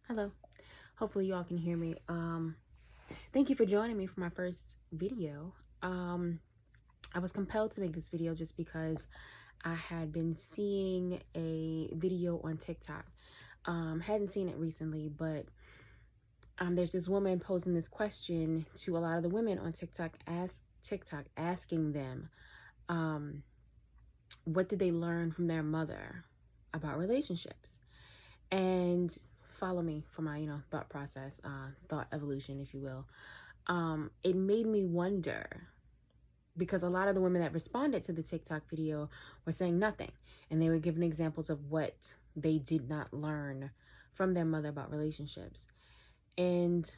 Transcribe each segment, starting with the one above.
Hello. Hopefully y'all can hear me. Thank you for joining me for my first video. I was compelled to make this video just because I had been seeing a video on TikTok. Hadn't seen it recently, but there's this woman posing this question to a lot of the women on TikTok, asking them, what did they learn from their mother about relationships? And follow me for my, thought process, thought evolution, if you will. It made me wonder, because a lot of the women that responded to the TikTok video were saying nothing. And they were giving examples of what they did not learn from their mother about relationships. And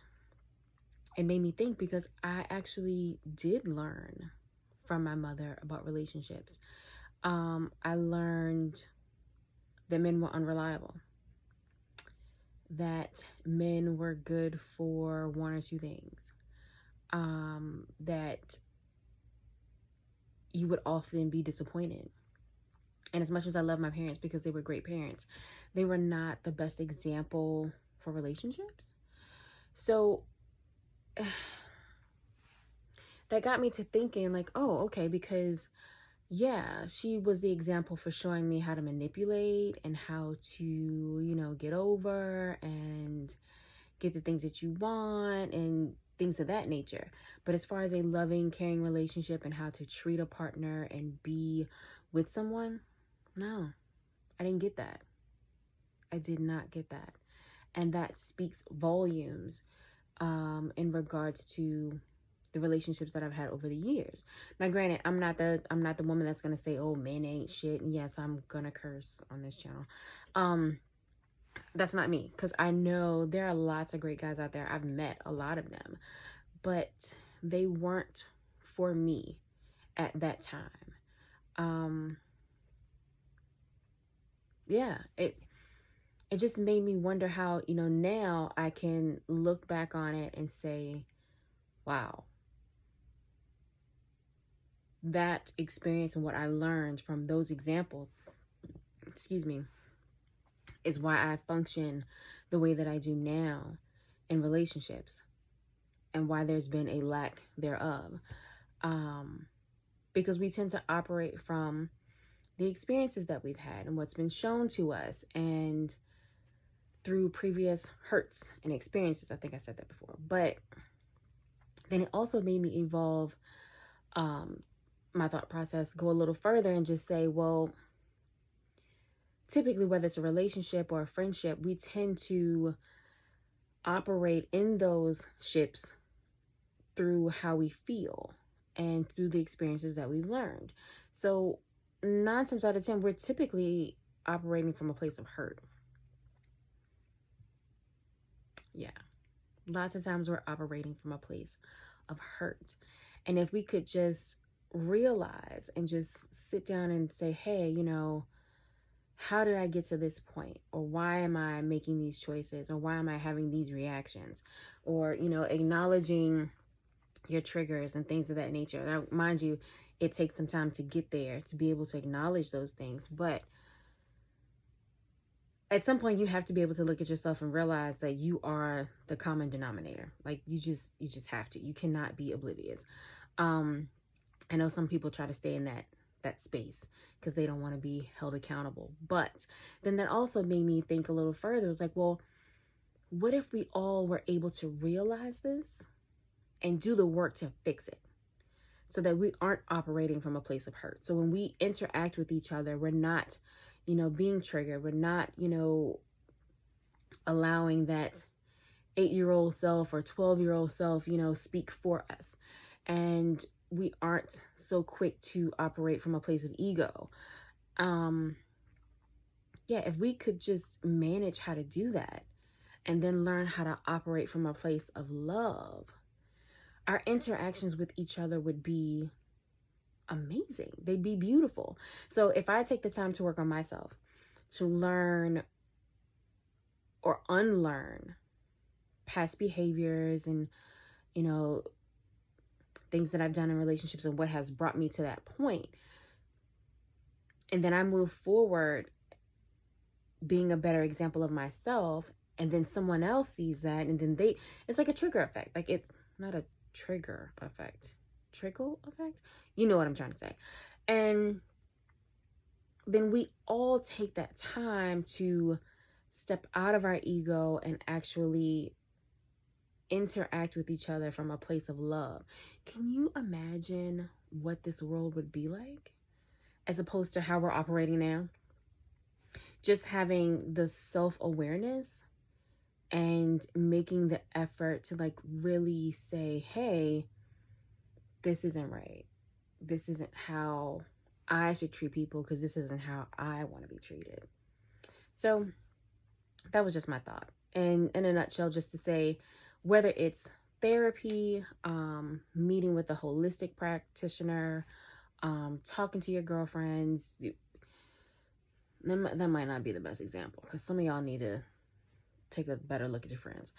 it made me think, because I actually did learn from my mother about relationships. I learned that men were unreliable, that men were good for one or two things, that you would often be disappointed. And as much as I love my parents because they were great parents, they were not the best example for relationships. So that got me to thinking, like, oh, okay, because yeah, she was the example for showing me how to manipulate and how to, get over and get the things that you want and things of that nature. But as far as a loving, caring relationship and how to treat a partner and be with someone, no, I didn't get that. I did not get that. And that speaks volumes in regards to the relationships that I've had over the years. Now, granted, I'm not the woman that's gonna say, "Oh, men ain't shit." And yes, I'm gonna curse on this channel. That's not me, because I know there are lots of great guys out there. I've met a lot of them, but they weren't for me at that time. Yeah, it just made me wonder how, now I can look back on it and say, wow, that experience and what I learned from those examples, excuse me, is why I function the way that I do now in relationships, and why there's been a lack thereof. Because we tend to operate from the experiences that we've had and what's been shown to us, and through previous hurts and experiences. I think I said that before. But then it also made me evolve my thought process, go a little further, and just say, well, typically, whether it's a relationship or a friendship, we tend to operate in those ships through how we feel and through the experiences that we've learned. So 9 times out of 10, we're typically operating from a place of hurt. Yeah. Lots of times we're operating from a place of hurt. And if we could just realize and just sit down and say, hey, how did I get to this point? Or why am I making these choices? Or why am I having these reactions? Or, acknowledging your triggers and things of that nature. Now, mind you, it takes some time to get there, to be able to acknowledge those things. But at some point, you have to be able to look at yourself and realize that you are the common denominator. Like, you just have to. You cannot be oblivious. I know some people try to stay in that space because they don't want to be held accountable. But then that also made me think a little further. It was like, well, what if we all were able to realize this and do the work to fix it, so that we aren't operating from a place of hurt? So when we interact with each other, we're not, being triggered. We're not, allowing that 8-year-old self or 12-year-old self, speak for us. And we aren't so quick to operate from a place of ego. If we could just manage how to do that and then learn how to operate from a place of love, our interactions with each other would be amazing. They'd be beautiful. So if I take the time to work on myself, to learn or unlearn past behaviors and, things that I've done in relationships and what has brought me to that point, and then I move forward being a better example of myself and then someone else sees that, and then it's like a trigger effect. Like, it's not a trigger effect, trickle effect, you know what I'm trying to say. And then we all take that time to step out of our ego and actually interact with each other from a place of love. Can you imagine what this world would be like as opposed to how we're operating now? Just having the self-awareness and making the effort to like really say, hey, this isn't right. This isn't how I should treat people, because this isn't how I want to be treated. So that was just my thought. And in a nutshell, just to say, whether it's therapy, meeting with a holistic practitioner, talking to your girlfriends, that might not be the best example, because some of y'all need to take a better look at your friends.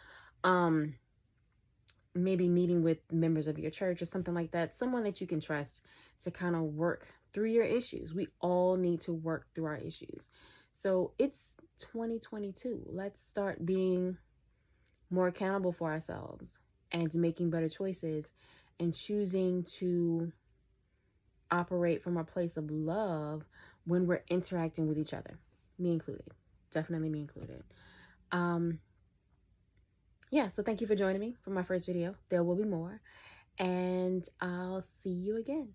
Maybe meeting with members of your church or something like that, someone that you can trust to kind of work through your issues. We all need to work through our issues. So it's 2022. Let's start being more accountable for ourselves and making better choices and choosing to operate from a place of love when we're interacting with each other. Me included. Definitely me included. Yeah, so thank you for joining me for my first video. There will be more, and I'll see you again.